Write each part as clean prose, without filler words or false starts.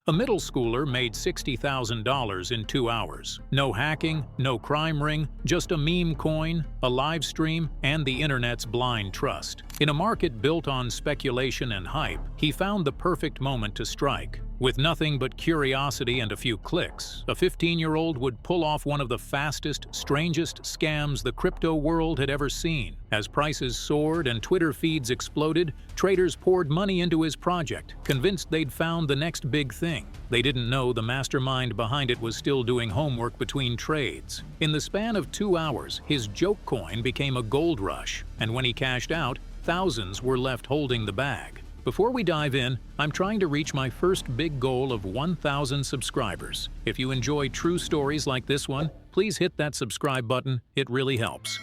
A middle schooler made $60,000 in 2 hours. No hacking, no crime ring, just a meme coin, a live stream, and the internet's blind trust. In a market built on speculation and hype, he found the perfect moment to strike. With nothing but curiosity and a few clicks, a 15-year-old would pull off one of the fastest, strangest scams the crypto world had ever seen. As prices soared and Twitter feeds exploded, traders poured money into his project, convinced they'd found the next big thing. They didn't know the mastermind behind it was still doing homework between trades. In the span of 2 hours, his joke coin became a gold rush, and when he cashed out, thousands were left holding the bag. Before we dive in, I'm trying to reach my first big goal of 1,000 subscribers. If you enjoy true stories like this one, please hit that subscribe button, it really helps.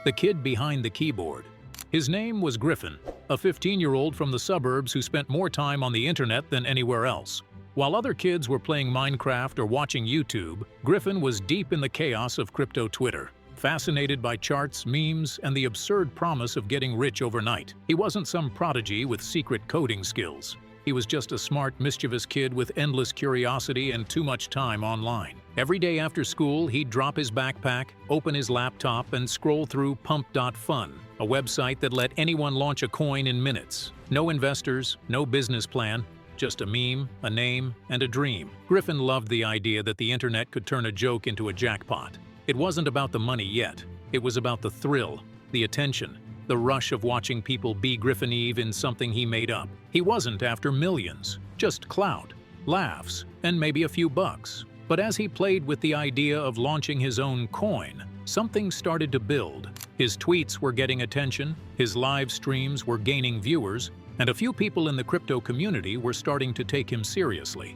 The kid behind the keyboard. His name was Griffin, a 15-year-old from the suburbs who spent more time on the internet than anywhere else. While other kids were playing Minecraft or watching YouTube, Griffin was deep in the chaos of crypto Twitter. Fascinated by charts, memes, and the absurd promise of getting rich overnight. He wasn't some prodigy with secret coding skills. He was just a smart, mischievous kid with endless curiosity and too much time online. Every day after school, he'd drop his backpack, open his laptop, and scroll through pump.fun, a website that let anyone launch a coin in minutes. No investors, no business plan, just a meme, a name, and a dream. Griffin loved the idea that the internet could turn a joke into a jackpot. It wasn't about the money yet. It was about the thrill, the attention, the rush of watching people be Griffin-Eve in something he made up. He wasn't after millions, just clout, laughs, and maybe a few bucks. But as he played with the idea of launching his own coin, something started to build. His tweets were getting attention, his live streams were gaining viewers, and a few people in the crypto community were starting to take him seriously.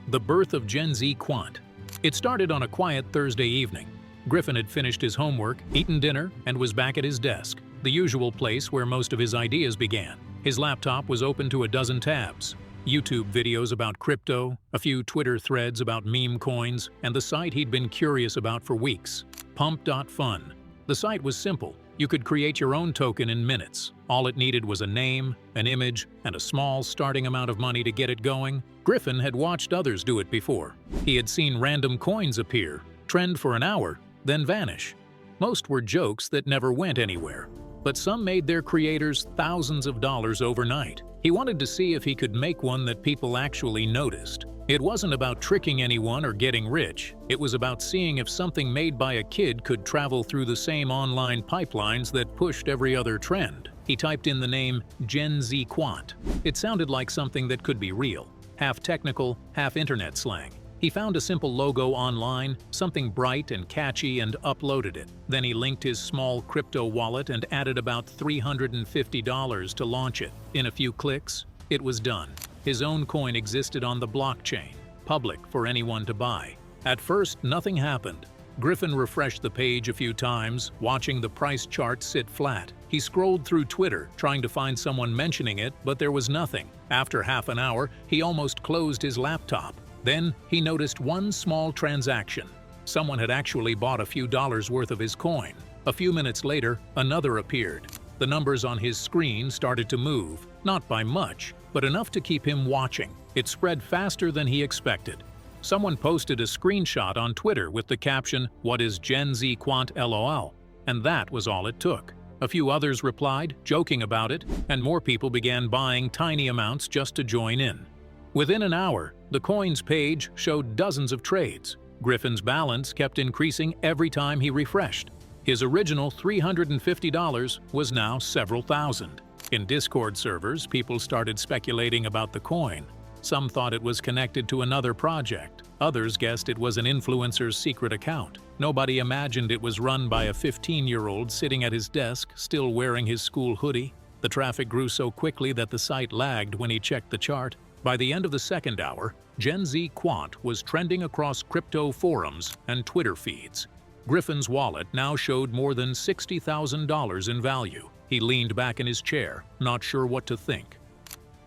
The birth of Gen Z Quant. It started on a quiet Thursday evening. Griffin had finished his homework, eaten dinner, and was back at his desk, the usual place where most of his ideas began. His laptop was open to a dozen tabs. YouTube videos about crypto, a few Twitter threads about meme coins, and the site he'd been curious about for weeks, pump.fun. The site was simple. You could create your own token in minutes. All it needed was a name, an image, and a small starting amount of money to get it going. Griffin had watched others do it before. He had seen random coins appear, trend for an hour, then vanish. Most were jokes that never went anywhere, but some made their creators thousands of dollars overnight. He wanted to see if he could make one that people actually noticed. It wasn't about tricking anyone or getting rich. It was about seeing if something made by a kid could travel through the same online pipelines that pushed every other trend. He typed in the name Gen Z Quant. It sounded like something that could be real, half technical, half internet slang. He found a simple logo online, something bright and catchy, and uploaded it. Then he linked his small crypto wallet and added about $350 to launch it. In a few clicks, it was done. His own coin existed on the blockchain, public for anyone to buy. At first, nothing happened. Griffin refreshed the page a few times, watching the price chart sit flat. He scrolled through Twitter, trying to find someone mentioning it, but there was nothing. After half an hour, he almost closed his laptop. Then he noticed one small transaction. Someone had actually bought a few dollars worth of his coin. A few minutes later, another appeared. The numbers on his screen started to move, not by much, but enough to keep him watching. It spread faster than he expected. Someone posted a screenshot on Twitter with the caption, "What is Gen Z Quant LOL?" And that was all it took. A few others replied, joking about it, and more people began buying tiny amounts just to join in. Within an hour, the coin's page showed dozens of trades. Griffin's balance kept increasing every time he refreshed. His original $350 was now several thousand. In Discord servers, people started speculating about the coin. Some thought it was connected to another project. Others guessed it was an influencer's secret account. Nobody imagined it was run by a 15-year-old sitting at his desk, still wearing his school hoodie. The traffic grew so quickly that the site lagged when he checked the chart. By the end of the second hour, Gen Z Quant was trending across crypto forums and Twitter feeds. Griffin's wallet now showed more than $60,000 in value. He leaned back in his chair, not sure what to think.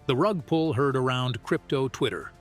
The rug pull heard around crypto Twitter.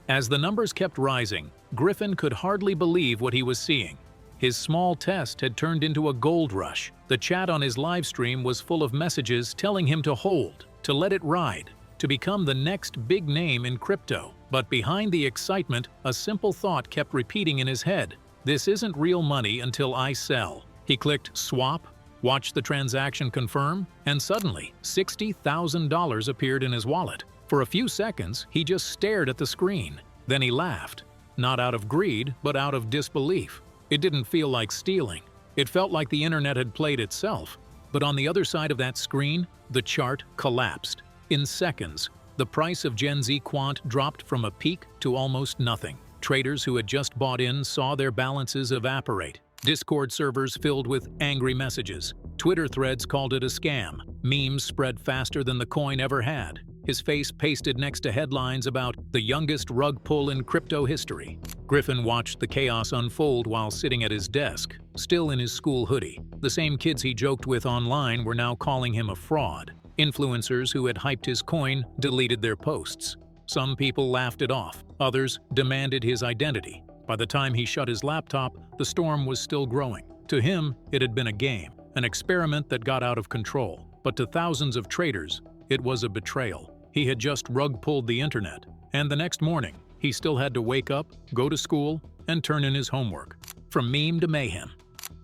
As the numbers kept rising, Griffin could hardly believe what he was seeing. His small test had turned into a gold rush. The chat on his live stream was full of messages telling him to hold, to let it ride, to become the next big name in crypto. But behind the excitement, a simple thought kept repeating in his head. This isn't real money until I sell. He clicked swap, watched the transaction confirm, and suddenly $60,000 appeared in his wallet. For a few seconds, he just stared at the screen. Then he laughed. Not out of greed, but out of disbelief. It didn't feel like stealing. It felt like the internet had played itself. But on the other side of that screen, the chart collapsed. In seconds, the price of Gen Z Quant dropped from a peak to almost nothing. Traders who had just bought in saw their balances evaporate. Discord servers filled with angry messages. Twitter threads called it a scam. Memes spread faster than the coin ever had. His face pasted next to headlines about the youngest rug pull in crypto history. Griffin watched the chaos unfold while sitting at his desk, still in his school hoodie. The same kids he joked with online were now calling him a fraud. Influencers who had hyped his coin deleted their posts. Some people laughed it off. Others demanded his identity. By the time he shut his laptop, the storm was still growing. To him, it had been a game, an experiment that got out of control. But to thousands of traders, it was a betrayal. He had just rug-pulled the internet, and the next morning, he still had to wake up, go to school, and turn in his homework. From meme to mayhem.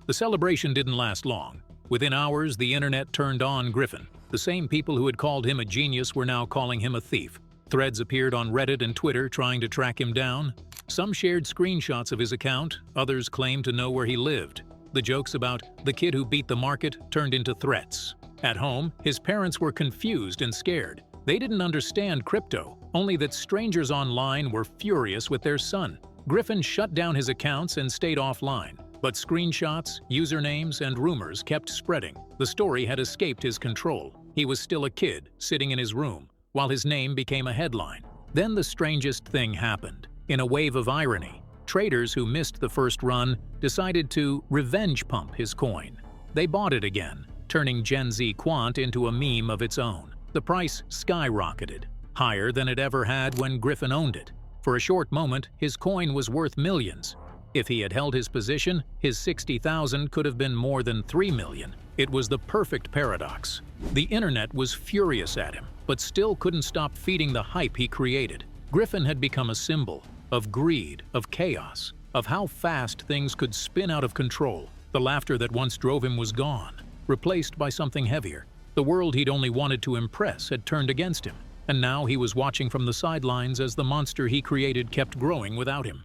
The celebration didn't last long. Within hours, the internet turned on Griffin. The same people who had called him a genius were now calling him a thief. Threads appeared on Reddit and Twitter trying to track him down. Some shared screenshots of his account, others claimed to know where he lived. The jokes about the kid who beat the market turned into threats. At home, his parents were confused and scared. They didn't understand crypto, only that strangers online were furious with their son. Griffin shut down his accounts and stayed offline. But screenshots, usernames, and rumors kept spreading. The story had escaped his control. He was still a kid, sitting in his room, while his name became a headline. Then the strangest thing happened. In a wave of irony, traders who missed the first run decided to revenge pump his coin. They bought it again, turning Gen Z Quant into a meme of its own. The price skyrocketed, higher than it ever had when Griffin owned it. For a short moment, his coin was worth millions. If he had held his position, his $60,000 could have been more than $3 million. It was the perfect paradox. The internet was furious at him, but still couldn't stop feeding the hype he created. Griffin had become a symbol of greed, of chaos, of how fast things could spin out of control. The laughter that once drove him was gone, replaced by something heavier. The world he'd only wanted to impress had turned against him, and now he was watching from the sidelines as the monster he created kept growing without him.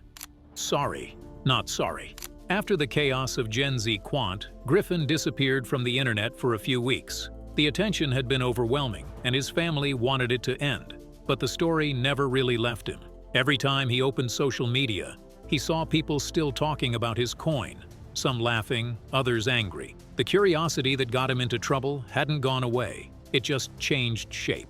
Sorry, not sorry. After the chaos of Gen Z Quant, Griffin disappeared from the internet for a few weeks. The attention had been overwhelming, and his family wanted it to end. But the story never really left him. Every time he opened social media, he saw people still talking about his coin, some laughing, others angry. The curiosity that got him into trouble hadn't gone away. It just changed shape.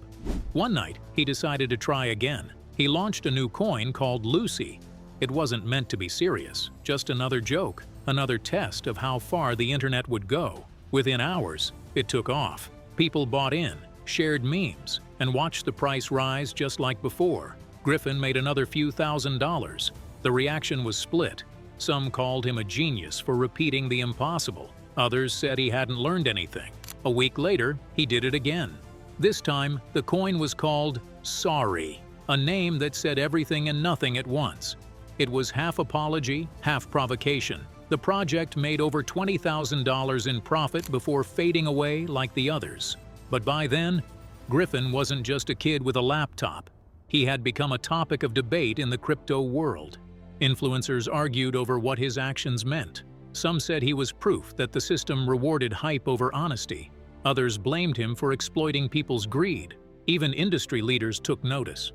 One night, he decided to try again. He launched a new coin called Lucy. It wasn't meant to be serious, just another joke, another test of how far the internet would go. Within hours, it took off. People bought in, shared memes, and watched the price rise just like before. Griffin made another few $1,000s. The reaction was split. Some called him a genius for repeating the impossible. Others said he hadn't learned anything. A week later, he did it again. This time, the coin was called Sorry, a name that said everything and nothing at once. It was half apology, half provocation. The project made over $20,000 in profit before fading away like the others. But by then, Griffin wasn't just a kid with a laptop. He had become a topic of debate in the crypto world. Influencers argued over what his actions meant. Some said he was proof that the system rewarded hype over honesty. Others blamed him for exploiting people's greed. Even industry leaders took notice.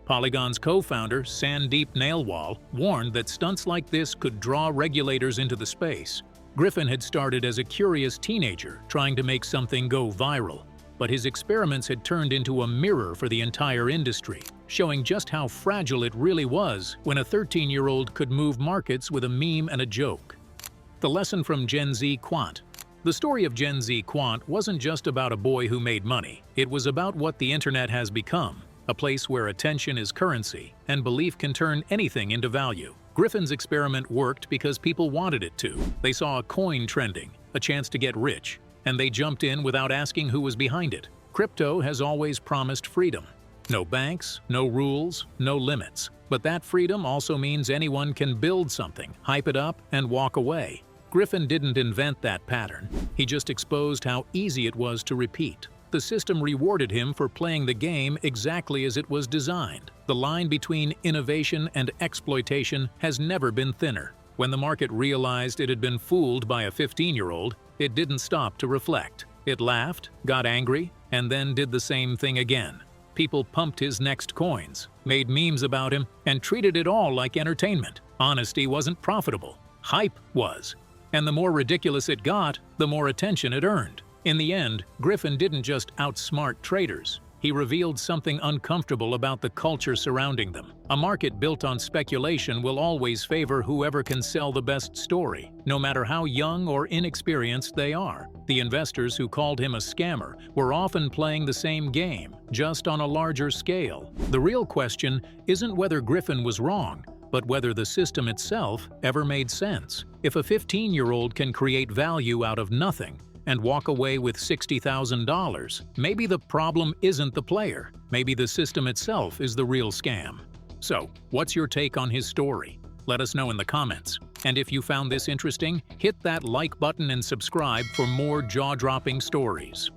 Polygon's co-founder, Sandeep Nailwal, warned that stunts like this could draw regulators into the space. Griffin had started as a curious teenager trying to make something go viral, but his experiments had turned into a mirror for the entire industry, showing just how fragile it really was when a 13-year-old could move markets with a meme and a joke. The lesson from Gen Z Quant. The story of Gen Z Quant wasn't just about a boy who made money. It was about what the internet has become, a place where attention is currency and belief can turn anything into value. Griffin's experiment worked because people wanted it to. They saw a coin trending, a chance to get rich, and they jumped in without asking who was behind it. Crypto has always promised freedom, No banks, no rules, no limits. But that freedom also means anyone can build something, hype it up, and walk away. Griffin didn't invent that pattern. He just exposed how easy it was to repeat. The system rewarded him for playing the game exactly as it was designed. The line between innovation and exploitation has never been thinner. When the market realized it had been fooled by a 15-year-old, it didn't stop to reflect. It laughed, got angry, and then did the same thing again. People pumped his next coins, made memes about him, and treated it all like entertainment. Honesty wasn't profitable. Hype was. And the more ridiculous it got, the more attention it earned. In the end, Griffin didn't just outsmart traders. He revealed something uncomfortable about the culture surrounding them. A market built on speculation will always favor whoever can sell the best story, no matter how young or inexperienced they are. The investors who called him a scammer were often playing the same game, just on a larger scale. The real question isn't whether Griffin was wrong, but whether the system itself ever made sense. If a 15-year-old can create value out of nothing, and walk away with $60,000, maybe the problem isn't the player. Maybe the system itself is the real scam. So, what's your take on his story? Let us know in the comments. And if you found this interesting, hit that like button and subscribe for more jaw-dropping stories.